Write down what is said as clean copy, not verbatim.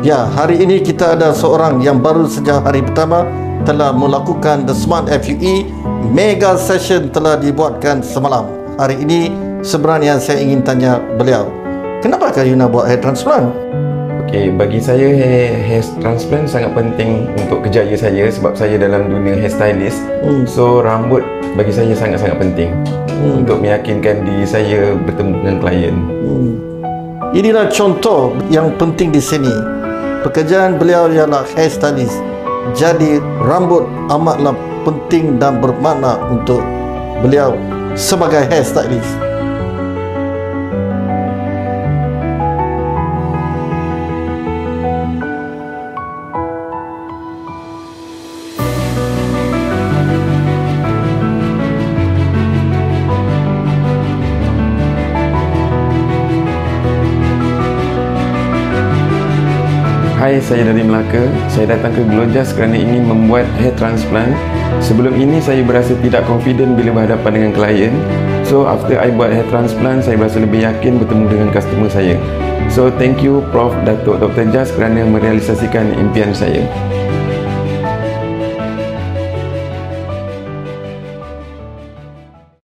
Ya, hari ini kita ada seorang yang baru sejak hari pertama telah melakukan The Smart FUE Mega Session telah dibuatkan semalam. Hari ini sebenarnya saya ingin tanya beliau, kenapakah you nak buat hair transplant? Okey, bagi saya hair transplant sangat penting untuk kerjaya saya sebab saya dalam dunia hairstylist. So rambut bagi saya sangat-sangat penting untuk meyakinkan diri saya bertemu dengan klien. Inilah contoh yang penting di sini. Pekerjaan beliau ialah hairstylist. Jadi rambut amatlah penting dan bermakna untuk beliau sebagai hairstylist. Hai, saya dari Melaka. Saya datang ke Glowjust kerana ingin membuat hair transplant. Sebelum ini saya berasa tidak confident bila berhadapan dengan klien. So after I buat hair transplant, saya berasa lebih yakin bertemu dengan customer saya. So thank you Prof. Datuk Dr. Jas kerana merealisasikan impian saya.